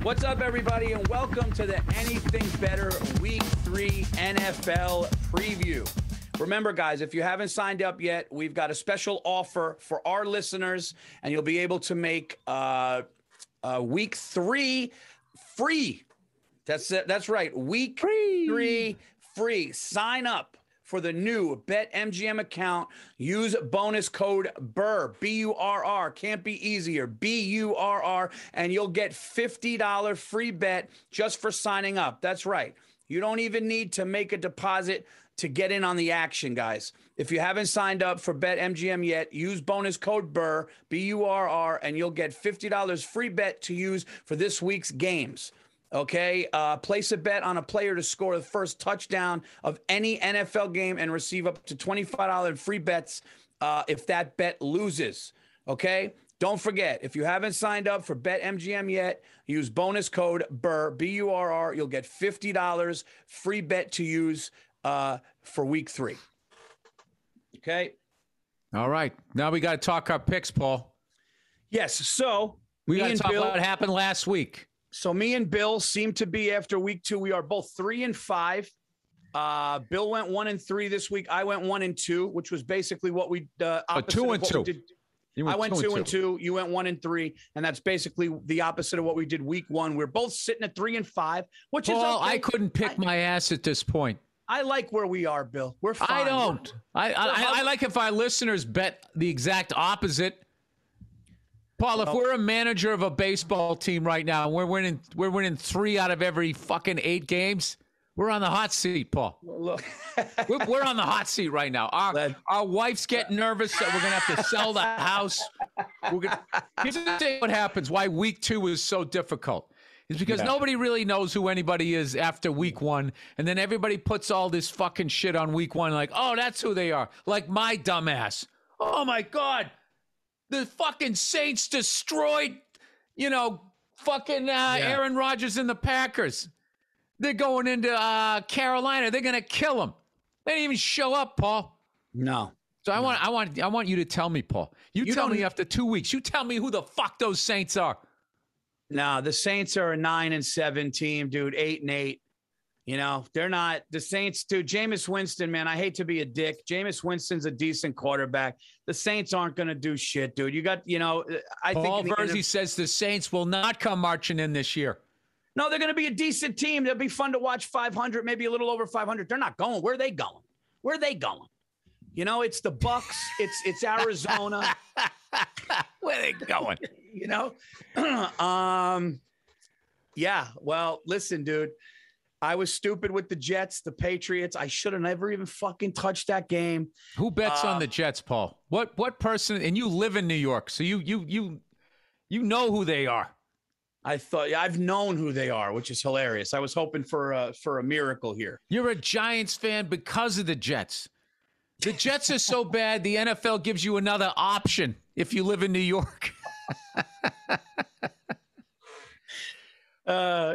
What's up, everybody, and welcome to the Anything Better Week 3 NFL preview. Remember, guys, if you haven't signed up yet, we've got a special offer for our listeners, and you'll be able to make Week 3 free. That's right, Week 3 free. Sign up for the new BetMGM account. Use bonus code BURR, B-U-R-R. Can't be easier, B-U-R-R, and you'll get $50 free bet just for signing up. That's right. You don't even need to make a deposit to get in on the action, guys. If you haven't signed up for BetMGM yet, use bonus code BURR, B-U-R-R, and you'll get $50 free bet to use for this week's games. Okay, place a bet on a player to score the first touchdown of any NFL game and receive up to $25 free bets if that bet loses. Okay, don't forget, if you haven't signed up for BetMGM yet, use bonus code BURR, B-U-R-R. You'll get $50 free bet to use for Week 3. Okay. All right, now we got to talk our picks, Paul. Yes, so we got to talk about what happened last week. So me and Bill seem to be, after Week 2, we are both 3-5. Bill went 1-3 this week. I went 1-2, which was basically what we 2-2. I went 2-2. You went 1-3, and that's basically the opposite of what we did Week 1. We're both sitting at 3-5, which is okay. I couldn't pick my ass at this point. I like where we are, Bill. We're fine. I don't. I like if our listeners bet the exact opposite. Paul, if we're a manager of a baseball team right now and we're winning 3 out of every fucking 8 games, we're on the hot seat, Paul. Look, we're on the hot seat right now. Our wife's getting nervous that we're going to have to sell the house. Here's the thing: what happens? Why Week 2 is so difficult is because nobody really knows who anybody is after Week 1, and then everybody puts all this fucking shit on Week 1, like, oh, that's who they are. Like my dumbass. Oh my God. The fucking Saints destroyed, fucking Aaron Rodgers and the Packers. They're going into Carolina. They're going to kill them. They didn't even show up, Paul. No. So I want you to tell me, Paul. You tell me after 2 weeks. You tell me who the fuck those Saints are. No, the Saints are a 9-7 team, dude. 8-8. They're not the Saints, dude. Jameis Winston, man, I hate to be a dick. Jameis Winston's a decent quarterback. The Saints aren't going to do shit, dude. You got, I Paul think Virzi says the Saints will not come marching in this year. No, they're going to be a decent team. They'll be fun to watch. 500, maybe a little over 500. They're not going. Where are they going? Where are they going? It's the Bucks. It's Arizona. Where are they going? Yeah. Well, listen, dude. I was stupid with the Jets, the Patriots. I should have never even fucking touched that game. Who bets on the Jets, Paul? What person? And you live in New York, so you know who they are. I've known who they are, which is hilarious. I was hoping for a miracle here. You're a Giants fan because of the Jets. The Jets are so bad, the NFL gives you another option if you live in New York.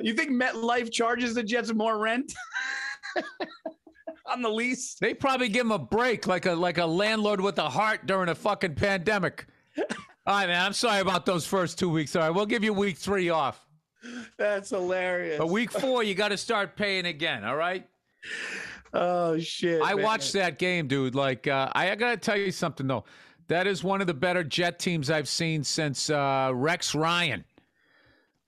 You think MetLife charges the Jets more rent on the lease? They probably give them a break, like a landlord with a heart during a fucking pandemic. All right, man. I'm sorry about those first 2 weeks. All right, we'll give you Week 3 off. That's hilarious. But Week 4, you got to start paying again. All right. Oh shit! I watched that game, dude. Like, I got to tell you something though. That is one of the better Jet teams I've seen since Rex Ryan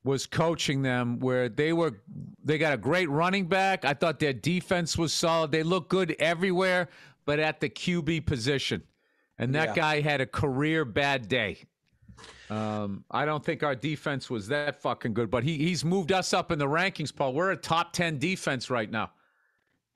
was coaching them, where they got a great running back. I thought their defense was solid. They looked good everywhere, but at the QB position. And that guy had a career bad day. I don't think our defense was that fucking good, but he's moved us up in the rankings, Paul. We're a top 10 defense right now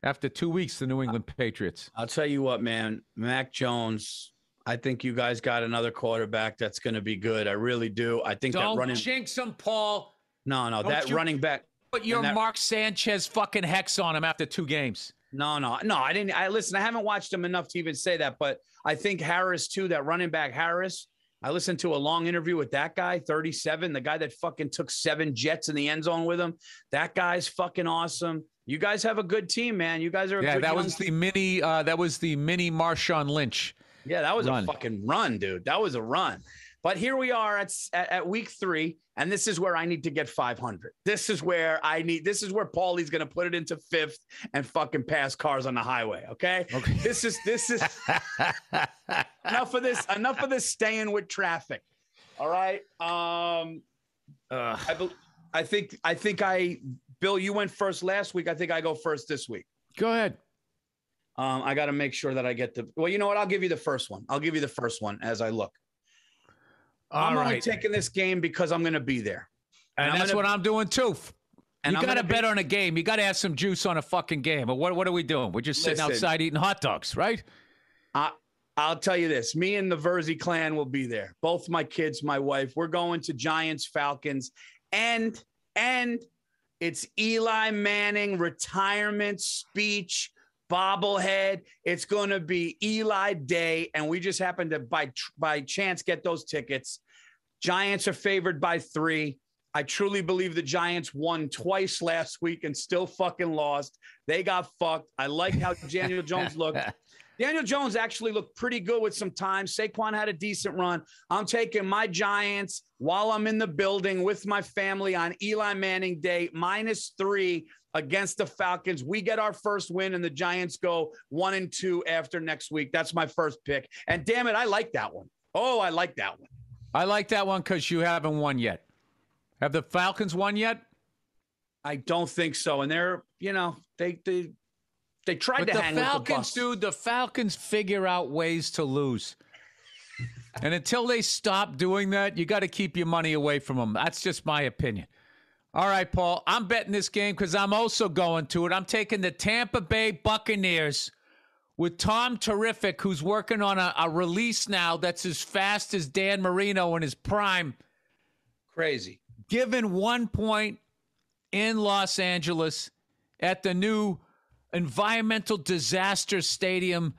after 2 weeks, the New England Patriots. I'll tell you what, man, Mac Jones, I think you guys got another quarterback that's going to be good. I really do. I think don't jinx him, Paul. No, running back. Put your Mark Sanchez fucking hex on him after 2 games. No, I didn't. Listen, I haven't watched him enough to even say that, but I think Harris too, that running back Harris. I listened to a long interview with that guy, 37, the guy that fucking took 7 Jets in the end zone with him. That guy's fucking awesome. You guys have a good team, man. You guys are a good that was the mini Marshawn Lynch. Yeah, that was a fucking run, dude. That was a run. But here we are at week 3, and this is where I need to get 500. This is where Paulie's going to put it into 5th and fucking pass cars on the highway. Okay. This is enough of this. Enough of this staying with traffic. All right. Bill, you went first last week. I think I go first this week. Go ahead. I got to make sure that I get well, you know what? I'll give you the first one. I'll give you the first one as I look. I'm only taking this game because I'm going to be there. And that's what I'm doing too. And you got to bet on a game. You got to have some juice on a fucking game. But what are we doing? We're just sitting outside eating hot dogs, right? I'll tell you this. Me and the Virzi clan will be there. Both my kids, my wife. We're going to Giants, Falcons. And it's Eli Manning retirement speech bobblehead. It's going to be Eli Day, and we just happened to by chance get those tickets. Giants are favored by 3. I truly believe the Giants won twice last week and still fucking lost. They got fucked. I like how Daniel Jones looked. Daniel Jones actually looked pretty good with some time. Saquon had a decent run. I'm taking my Giants while I'm in the building with my family on Eli Manning Day, -3 against the Falcons. We get our first win, and the Giants go 1-2 after next week. That's my first pick. And damn it, I like that one. Oh, I like that one. I like that one because you haven't won yet. Have the Falcons won yet? I don't think so. And they're, they tried to hang with the bus. Dude, the Falcons figure out ways to lose. And until they stop doing that, you got to keep your money away from them. That's just my opinion. All right, Paul, I'm betting this game because I'm also going to it. I'm taking the Tampa Bay Buccaneers with Tom Terrific, who's working on a release now that's as fast as Dan Marino in his prime. Crazy. Given 1 point in Los Angeles at the new environmental disaster stadium,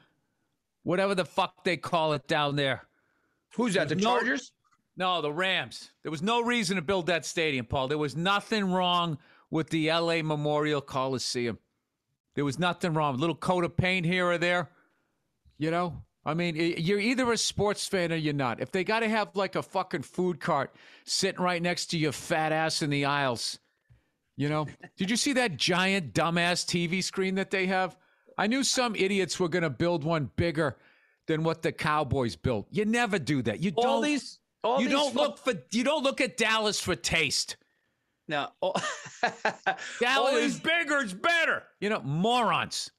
whatever the fuck they call it down there. Who's that, the Chargers? No, the Rams. There was no reason to build that stadium, Paul. There was nothing wrong with the L.A. Memorial Coliseum. There was nothing wrong. A little coat of paint here or there. I mean, you're either a sports fan or you're not. If they got to have like a fucking food cart sitting right next to your fat ass in the aisles, Did you see that giant dumbass TV screen that they have? I knew some idiots were going to build one bigger than what the Cowboys built. You never do that. You don't look at Dallas for taste. No. Dallas is bigger, it's better. Morons.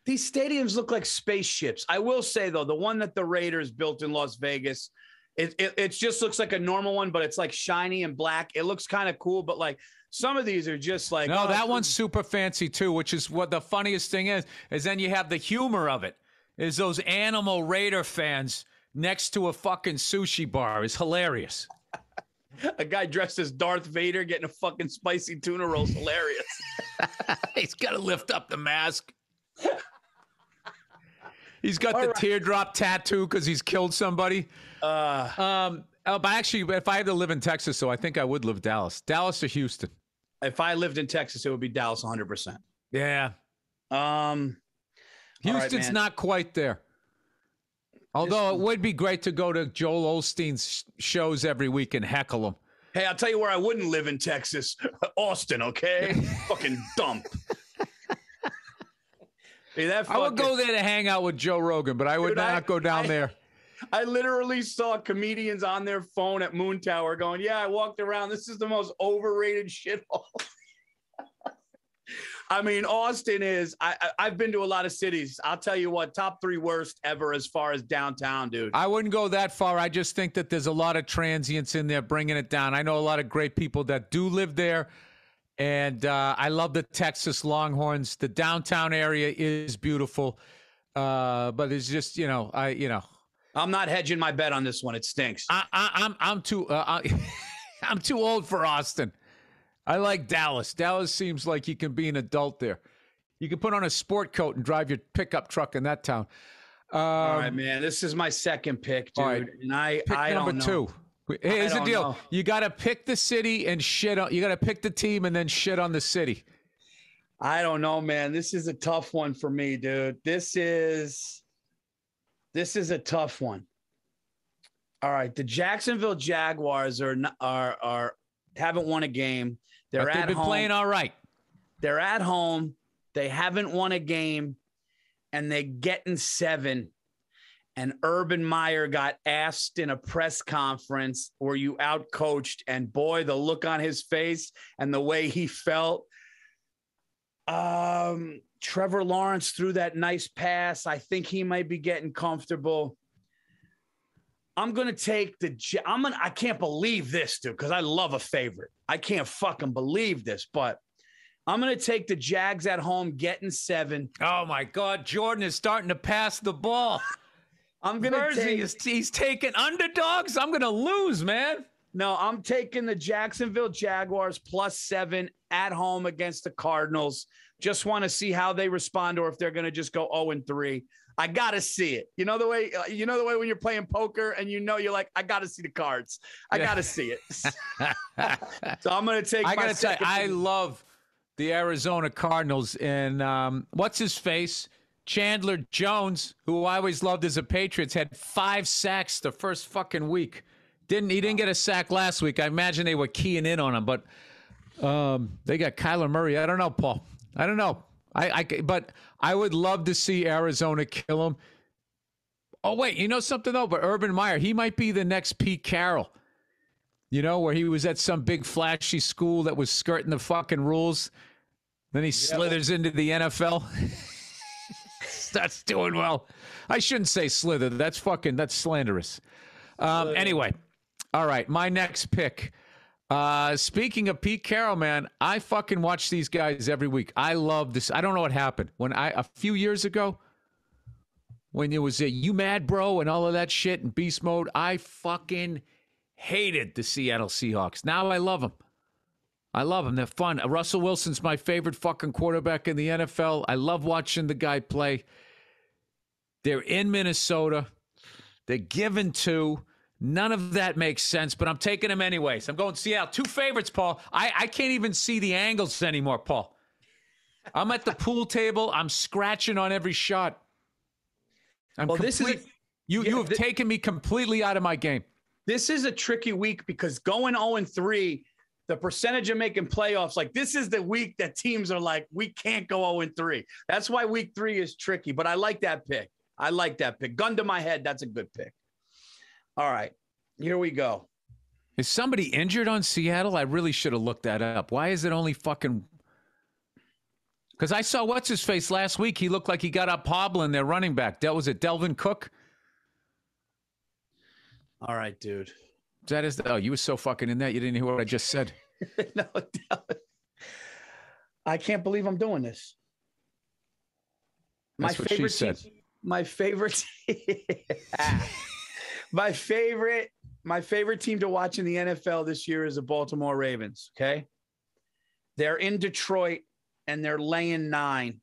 These stadiums look like spaceships. I will say, though, the one that the Raiders built in Las Vegas, it just looks like a normal one, but it's like shiny and black. It looks kind of cool, but like some of these are just like... No, that one's super fancy, too, which is what the funniest thing is then you have the humor of it, is those animal Raider fans next to a fucking sushi bar is hilarious. A guy dressed as Darth Vader getting a fucking spicy tuna roll is hilarious. He's got to lift up the mask. He's got the teardrop tattoo because he's killed somebody. But actually, if I had to live in Texas, so I think I would live Dallas. Dallas or Houston. If I lived in Texas, it would be Dallas 100%. Yeah. Houston's not quite there. Although it would be great to go to Joel Osteen's shows every week and heckle him. Hey, I'll tell you where I wouldn't live in Texas. Austin, okay? Fucking dump. Hey, I would go there to hang out with Joe Rogan, but I would not go down there. I literally saw comedians on their phone at Moon Tower going, yeah, I walked around. This is the most overrated shithole. I mean, Austin is, I've been to a lot of cities. I'll tell you what, top 3 worst ever as far as downtown, dude. I wouldn't go that far. I just think that there's a lot of transients in there bringing it down. I know a lot of great people that do live there. And I love the Texas Longhorns. The downtown area is beautiful. But it's just, I'm not hedging my bet on this one. It stinks. I'm too I'm too old for Austin. I like Dallas. Dallas seems like you can be an adult there. You can put on a sport coat and drive your pickup truck in that town. All right, man. This is my second pick, dude. Right. And I number don't know. 2. Here's the deal. You got to pick the city and shit on. You got to pick the team and then shit on the city. I don't know, man. This is a tough one for me, dude. This is a tough one. All right, the Jacksonville Jaguars are haven't won a game. They've been playing all right. They're at home. They haven't won a game, and they're getting 7. And Urban Meyer got asked in a press conference, were you outcoached? And boy, the look on his face and the way he felt. Trevor Lawrence threw that nice pass. I think he might be getting comfortable. I'm going to take I can't believe this, dude, because I love a favorite. I can't fucking believe this, but I'm going to take the Jags at home getting 7. Oh, my God. Jordan is starting to pass the ball. I'm going to he's taking underdogs. I'm going to lose, man. No, I'm taking the Jacksonville Jaguars +7 at home against the Cardinals. Just want to see how they respond, or if they're going to just go 0-3. I got to see it. You know the way when you're playing poker and you're like, I got to see the cards. I got to see it. So I'm going to take I got to tell you, I love the Arizona Cardinals. And what's his face? Chandler Jones, who I always loved as a Patriots, had 5 sacks the first fucking week. He didn't get a sack last week. I imagine they were keying in on him, but they got Kyler Murray. I don't know, Paul. I don't know. But I would love to see Arizona kill him. Oh, wait, you know something, though? But Urban Meyer, he might be the next Pete Carroll. You know, where he was at some big flashy school that was skirting the fucking rules. Then he slithers into the NFL. That's doing well. I shouldn't say slither. That's slanderous. Anyway, all right, my next pick. Speaking of Pete Carroll, man, I fucking watch these guys every week. I love this. I don't know what happened. A few years ago, when it was a You Mad Bro and all of that shit in beast mode, I fucking hated the Seattle Seahawks. Now I love them. I love them. They're fun. Russell Wilson's my favorite fucking quarterback in the NFL. I love watching the guy play. They're in Minnesota. They're given 2. None of that makes sense, but I'm taking them anyways. I'm going Seattle. 2 favorites, Paul. I can't even see the angles anymore, Paul. I'm at the pool table. I'm scratching on every shot. You have taken me completely out of my game. This is a tricky week because going 0-3, the percentage of making playoffs, like this is the week that teams are like, we can't go 0-3. That's why week 3 is tricky, but I like that pick. Gun to my head, that's a good pick. All right, here we go. Is somebody injured on Seattle? I really should have looked that up. Why is it only fucking... Because I saw what's-his-face last week. He looked like he got up hobbling their running back. Was it Delvin Cook? All right, dude. Oh, you were so fucking in that. You didn't hear what I just said. No, I can't believe I'm doing this. That's what she said. My favorite team to watch in the NFL this year is the Baltimore Ravens, okay? They're in Detroit, and they're laying 9.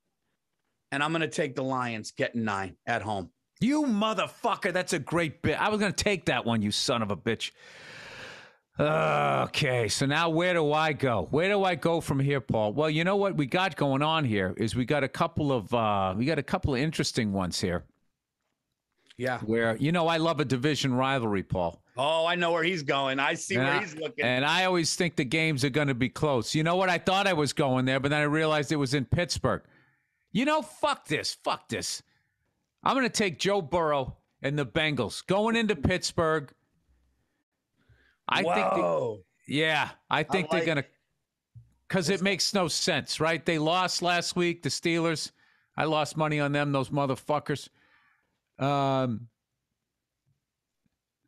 And I'm going to take the Lions getting 9 at home. You motherfucker. That's a great bit. I was going to take that one, you son of a bitch. Okay, so now where do I go? Where do I go from here, Paul? Well, you know what we got going on here is we got a couple of interesting ones here. Yeah. Where, I love a division rivalry, Paul. Oh, I know where he's going. I see where he's looking. And I always think the games are going to be close. You know what? I thought I was going there, but then I realized it was in Pittsburgh. Fuck this. I'm going to take Joe Burrow and the Bengals going into Pittsburgh. I think they're going to, because it makes no sense, right? They lost last week, the Steelers. I lost money on them, those motherfuckers.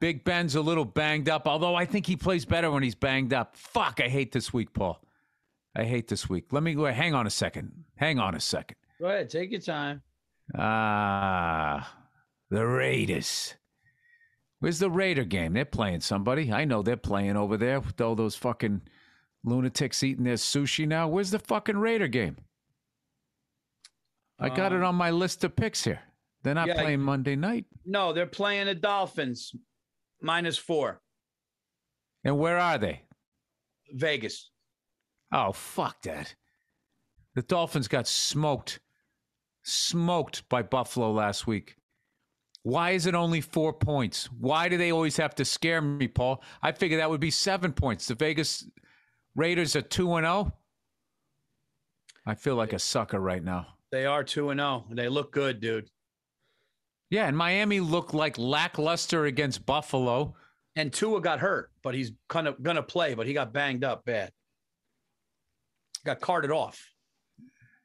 Big Ben's a little banged up, although I think he plays better when he's banged up. Fuck, I hate this week, Paul. I hate this week. Let me go. Hang on a second. Go ahead. Take your time. The Raiders. Where's the Raider game? They're playing somebody. I know they're playing over there with all those fucking lunatics eating their sushi now. Where's the fucking Raider game? I got it on my list of picks here. They're not playing Monday night. No, they're playing the Dolphins. -4. And where are they? Vegas. Oh, fuck that. The Dolphins got smoked by Buffalo last week. Why is it only 4 points? Why do they always have to scare me, Paul? I figure that would be 7 points. The Vegas Raiders are 2-0. I feel like a sucker right now. They are 2-0. They look good, dude. Yeah, and Miami looked like lackluster against Buffalo. And Tua got hurt, but he's kind of going to play, but he got banged up bad. Got carted off.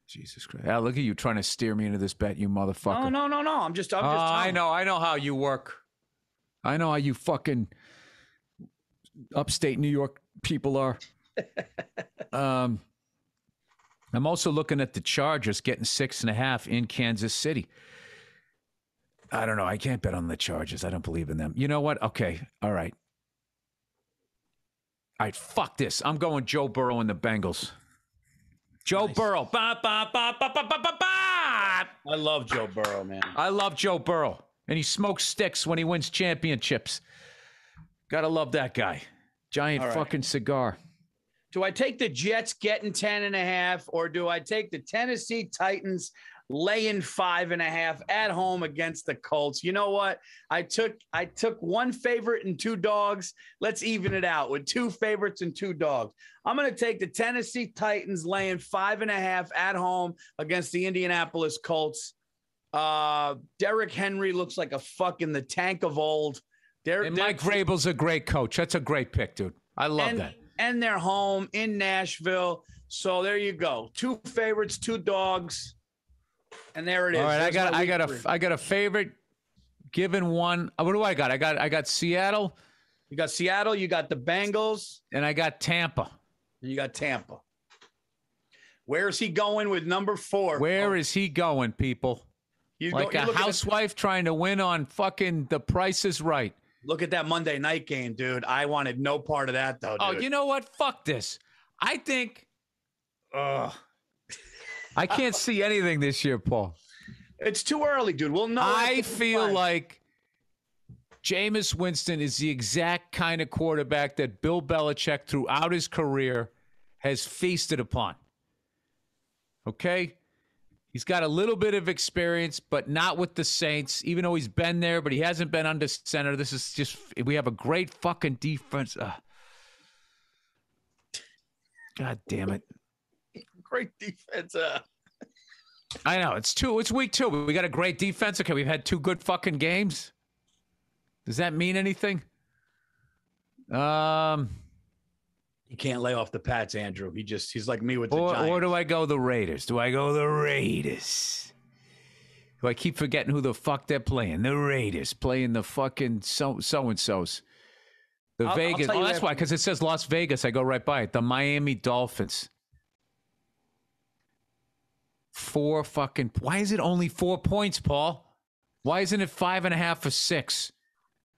Jesus Christ. Al, look at you trying to steer me into this bet, you motherfucker. No. I'm just I know how you work. I know how you fucking upstate New York people are. I'm also looking at the Chargers getting 6.5 in Kansas City. I don't know. I can't bet on the Chargers. I don't believe in them. You know what? Okay. All right. All right. Fuck this. I'm going Joe Burrow and the Bengals. Joe Burrow. Ba, ba, ba, ba, ba, ba, ba, ba. I love Joe Burrow, man. I love Joe Burrow. And he smokes sticks when he wins championships. Gotta love that guy. Giant fucking cigar. Do I take the Jets getting 10.5, or do I take the Tennessee Titans laying 5.5 at home against the Colts? You know what? I took one favorite and 2 dogs. Let's even it out with 2 favorites and 2 dogs. I'm going to take the Tennessee Titans laying 5.5 at home against the Indianapolis Colts. Derrick Henry looks like the tank of old. Mike Vrabel's a great coach. That's a great pick, dude. I love that. And they're home in Nashville. So there you go. 2 favorites, 2 dogs. And there it is. All right, I got a favorite. Given one. What do I got? I got Seattle. You got Seattle. You got the Bengals. And I got Tampa. And you got Tampa. Where is he going with number 4? Where is he going, people? Like a housewife trying to win on fucking The Price is Right. Look at that Monday night game, dude. I wanted no part of that, though, dude. Oh, you know what? Fuck this. I think. I can't see anything this year, Paul. It's too early, dude. We'll know. I feel like Jameis Winston is the exact kind of quarterback that Bill Belichick throughout his career has feasted upon. Okay? He's got a little bit of experience, but not with the Saints, even though he's been there, but he hasn't been under center. This is just, we have a great fucking defense. God damn it. Great defense. I know. It's week 2. We got a great defense. Okay, we've had 2 good fucking games. Does that mean anything? You can't lay off the Pats, Andrew. He's like me with the Giants. Or do I go the Raiders? Do I keep forgetting who the fuck they're playing? The Raiders playing the fucking so-and-sos. The Vegas. Oh, that's why, because it says Las Vegas. I go right by it. The Miami Dolphins. 4 fucking. Why is it only 4 points, Paul? Why isn't it 5.5 or 6?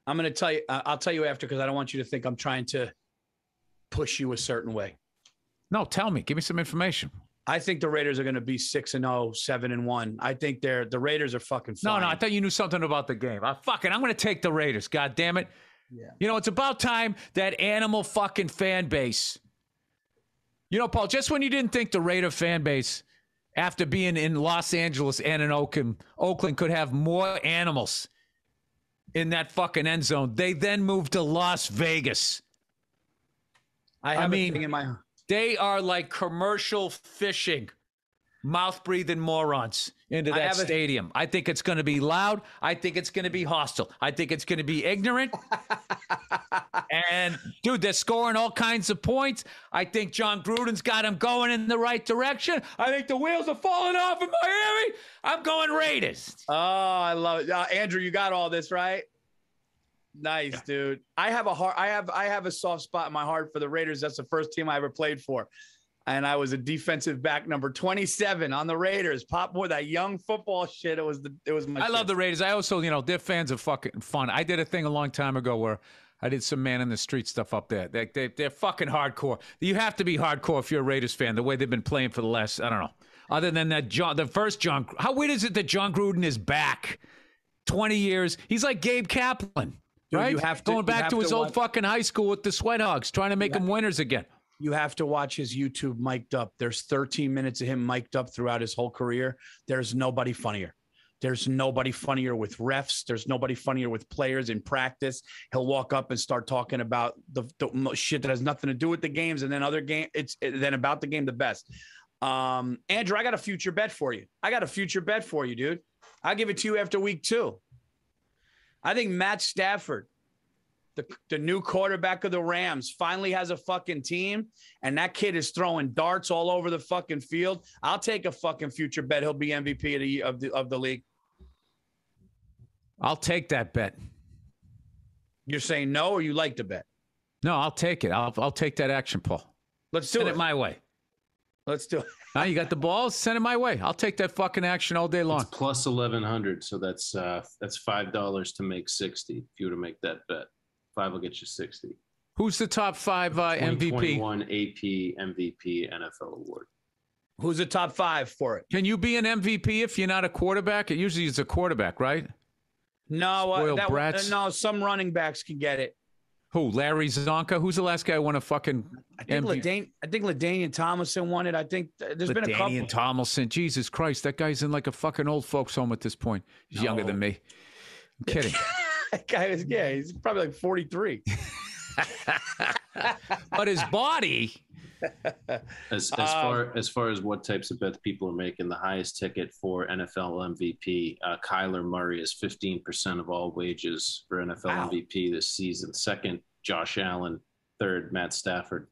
I'm going to tell you. I'll tell you after, because I don't want you to think I'm trying to push you a certain way. No, tell me. Give me some information. I think the Raiders are going to be 6-0, 7-1. I think the Raiders are fucking fine. No, I thought you knew something about the game. I'm going to take the Raiders. God damn it. Yeah. You know, it's about time that animal fucking fan base. You know, Paul, just when you didn't think the Raider fan base, after being in Los Angeles and in Oakland could have more animals in that fucking end zone, they then moved to Las Vegas. I mean, they are like commercial fishing, mouth-breathing morons into that stadium. I think it's going to be loud. I think it's going to be hostile. I think it's going to be ignorant. And, dude, they're scoring all kinds of points. I think John Gruden's got them going in the right direction. I think the wheels are falling off in Miami. I'm going Raiders. Oh, I love it. Andrew, you got all this, right? Nice, dude. I have a soft spot in my heart for the Raiders. That's the first team I ever played for. And I was a defensive back number 27 on the Raiders. Pop boy, that young football shit. It was my shit. Love the Raiders. I also, they're fans of fucking fun. I did a thing a long time ago where I did some man in the street stuff up there. They're fucking hardcore. You have to be hardcore if you're a Raiders fan, the way they've been playing for the last, I don't know. Other than that, how weird is it that John Gruden is back 20 years? He's like Gabe Kaplan. Dude, right? Going back to his old fucking high school with the Sweat Hogs, trying to make them winners again. You have to watch his YouTube mic'd up. There's 13 minutes of him mic'd up throughout his whole career. There's nobody funnier. There's nobody funnier with refs. There's nobody funnier with players in practice. He'll walk up and start talking about the shit that has nothing to do with the games, and then then about the game the best. Andrew, I got a future bet for you. Dude. I'll give it to you after week 2. I think Matt Stafford, the new quarterback of the Rams, finally has a fucking team, and that kid is throwing darts all over the fucking field. I'll take a fucking future bet. He'll be MVP of the league. I'll take that bet. You're saying no, or you like the bet? No, I'll take it. I'll take that action, Paul. Let's do it. Send it my way. Let's do it. Now you got the balls. Send it my way. I'll take that fucking action all day long. It's plus 1,100, so that's $5 to make 60. If you were to make that bet, 5 will get you 60. Who's the top 5 MVP? 2021 AP MVP NFL award. Who's the top 5 for it? Can you be an MVP if you're not a quarterback? It usually is a quarterback, right? No, no. Some running backs can get it. Who? Larry Zonka? Who's the last guy who won a fucking MVP? I think LaDainian Tomlinson won it. I think there's been a couple. LaDainian Tomlinson. Jesus Christ, that guy's in like a fucking old folks home at this point. He's younger than me. I'm kidding. That guy is, he's probably like 43. But his body. As far as what types of bets people are making, the highest ticket for NFL MVP, Kyler Murray is 15% of all wages for NFL MVP this season. Second, Josh Allen. Third, Matt Stafford.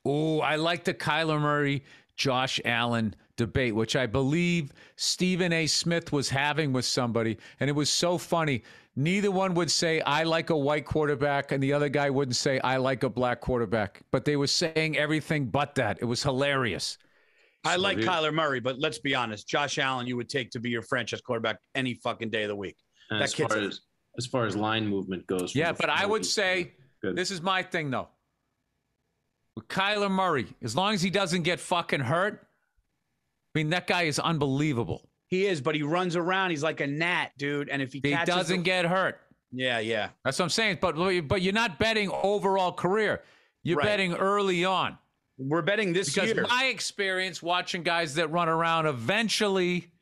Oh, I like the Kyler Murray, Josh Allen debate, which I believe Stephen A. Smith was having with somebody, and it was so funny. Neither one would say, I like a white quarterback, and the other guy wouldn't say, I like a black quarterback. But they were saying everything but that. It was hilarious. I like Kyler Murray, but let's be honest. Josh Allen, you would take to be your franchise quarterback any fucking day of the week. As far as line movement goes. Yeah, but I would say, this is my thing, though. With Kyler Murray, as long as he doesn't get fucking hurt, I mean, that guy is unbelievable. He is, but he runs around. He's like a gnat, dude. And if he doesn't get hurt. Yeah. That's what I'm saying. But you're not betting overall career. You're betting early on. We're betting this year. Because my experience watching guys that run around, eventually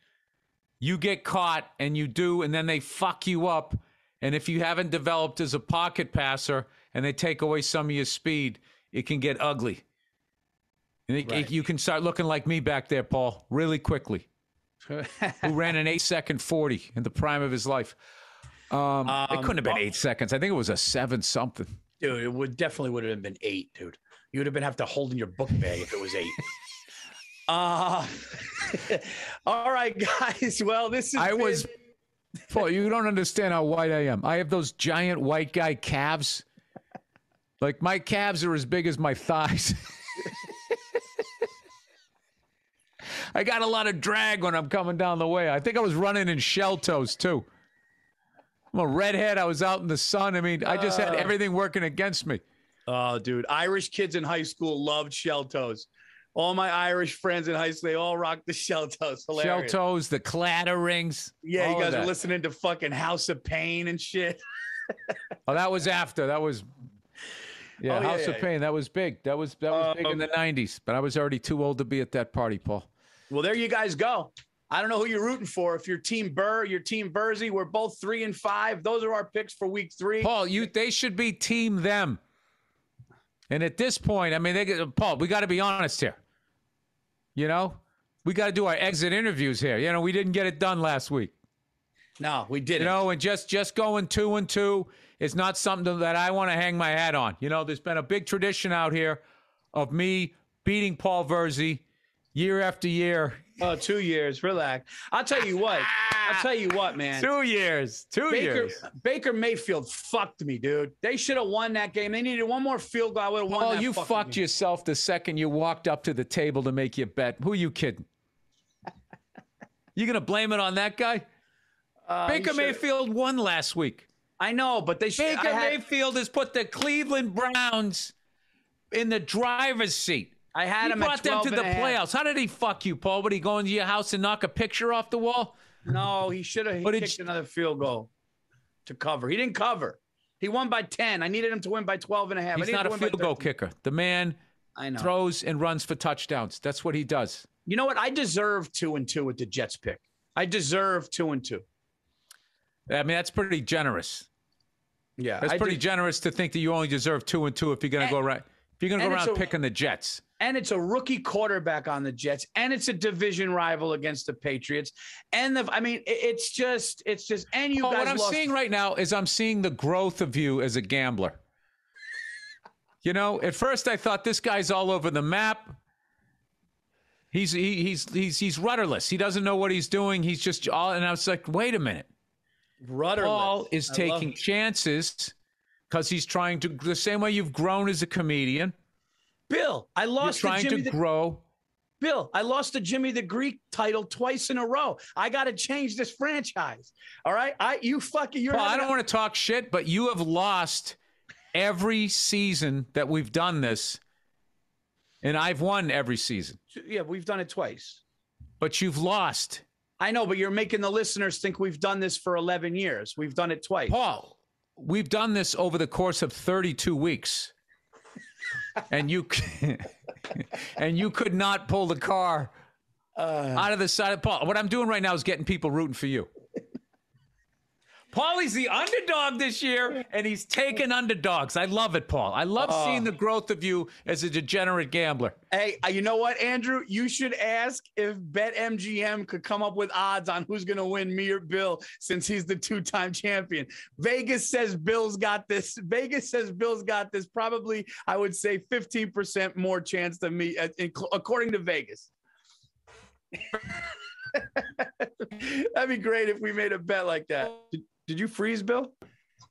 you get caught and you do, and then they fuck you up. And if you haven't developed as a pocket passer and they take away some of your speed, it can get ugly. And you can start looking like me back there, Paul, really quickly. Who ran an 8-second 40 in the prime of his life. It couldn't have been 8 seconds. I think it was a 7-something. Dude, it definitely would have been 8, dude. You would have been have to hold in your book bag if it was 8. All right, guys. Well, this is Paul, you don't understand how white I am. I have those giant white guy calves. Like, my calves are as big as my thighs. I got a lot of drag when I'm coming down the way. I think I was running in shell toes, too. I'm a redhead. I was out in the sun. I mean, I just had everything working against me. Oh, dude. Irish kids in high school loved shell toes. All my Irish friends in high school, they all rocked the shell toes. Hilarious. Shell toes, the clatterings. Yeah, you guys are listening to fucking House of Pain and shit. Oh, that was after. That was... Yeah, House of Pain. That was big. That was big in the 90s. But I was already too old to be at that party, Paul. Well, there you guys go. I don't know who you're rooting for. If you're Team Burr, you're Team Virzi. We're both 3-5. Those are our picks for week 3. Paul, they should be Team them. And at this point, I mean, Paul, we got to be honest here. You know, we got to do our exit interviews here. You know, we didn't get it done last week. No, we didn't. You know, and just going 2-2 is not something that I want to hang my hat on. You know, there's been a big tradition out here of me beating Paul Virzi year after year. Oh, 2 years. Relax. I'll tell you what, man. 2 years. Baker Mayfield fucked me, dude. They should have won that game. They needed one more field goal. I would have won that. Oh, you fucked yourself the second you walked up to the table to make your bet. Who are you kidding? You going to blame it on that guy? Baker Mayfield won last week. I know, but they should. Baker Mayfield has put the Cleveland Browns in the driver's seat. I had him at 12 He brought them to the playoffs. How did he fuck you, Paul? Would he go into your house and knock a picture off the wall? No, he should have kicked another field goal to cover. He didn't cover. He won by 10. I needed him to win by 12.5. He's not a field goal kicker. The man throws and runs for touchdowns. That's what he does. You know what? I deserve 2-2 with the Jets pick. I deserve 2-2. I mean, that's pretty generous. Yeah, that's pretty generous to think that you only deserve 2-2 if you're going to go right. If you're going to go around picking the Jets. And it's a rookie quarterback on the Jets, and it's a division rival against the Patriots. And it's just, and you guys what I'm seeing right now is I'm seeing the growth of you as a gambler. You know, at first I thought this guy's all over the map. He's rudderless. He doesn't know what he's doing. He's just all, and I was like, wait a minute. Rudderless. Paul is taking chances because he's trying to, the same way you've grown as a comedian. Bill, I lost. You're trying to grow. Bill, I lost the Jimmy the Greek title twice in a row. I got to change this franchise. All right, I don't want to talk shit, but you have lost every season that we've done this, and I've won every season. Yeah, we've done it twice. But you've lost. I know, but you're making the listeners think we've done this for 11 years. We've done it twice. Paul, we've done this over the course of 32 weeks. And you could not pull the car out of the side of Paul. What I'm doing right now is getting people rooting for you. Paulie's the underdog this year, and he's taking underdogs. I love it, Paul. I love seeing the growth of you as a degenerate gambler. Hey, you know what, Andrew? You should ask if BetMGM could come up with odds on who's going to win, me or Bill, since he's the two-time champion. Vegas says Bill's got this. Probably, I would say, 15% more chance than me, according to Vegas. That'd be great if we made a bet like that. Did you freeze, Bill?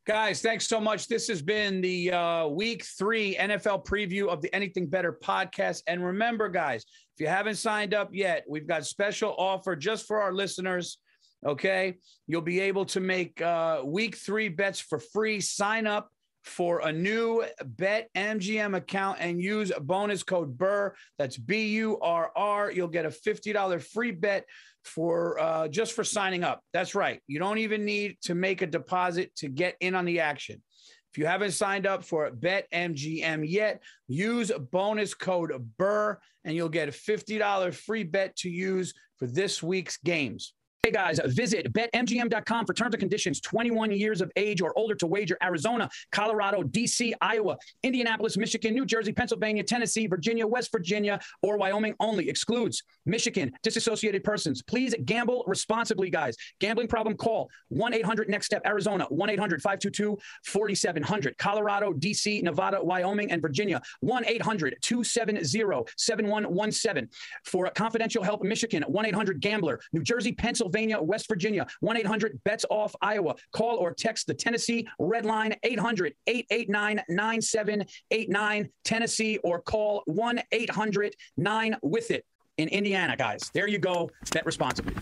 Guys, thanks so much. This has been the Week 3 NFL preview of the Anything Better podcast. And remember, guys, if you haven't signed up yet, we've got special offer just for our listeners, okay? You'll be able to make Week 3 bets for free. Sign up for a new BetMGM account and use bonus code Burr. That's BURR. You'll get a $50 free bet for just for signing up. That's right. You don't even need to make a deposit to get in on the action. If you haven't signed up for BetMGM yet, use bonus code Burr and you'll get a $50 free bet to use for this week's games. Hey guys, visit betmgm.com for terms and conditions. 21 years of age or older to wager. Arizona, Colorado, D.C., Iowa, Indianapolis, Michigan, New Jersey, Pennsylvania, Tennessee, Virginia, West Virginia, or Wyoming only. Excludes Michigan, disassociated persons. Please gamble responsibly, guys. Gambling problem, call 1-800-NEXT-STEP. Arizona, 1-800-522-4700. Colorado, D.C., Nevada, Wyoming, and Virginia, 1-800-270-7117. For confidential help, Michigan, 1-800-GAMBLER. New Jersey, Pennsylvania, West Virginia, 1-800-BETS-OFF, Iowa. Call or text the Tennessee Red Line, 800-889-9789, Tennessee, or call 1-800-9-WITH-IT in Indiana, guys. There you go. Bet responsibly.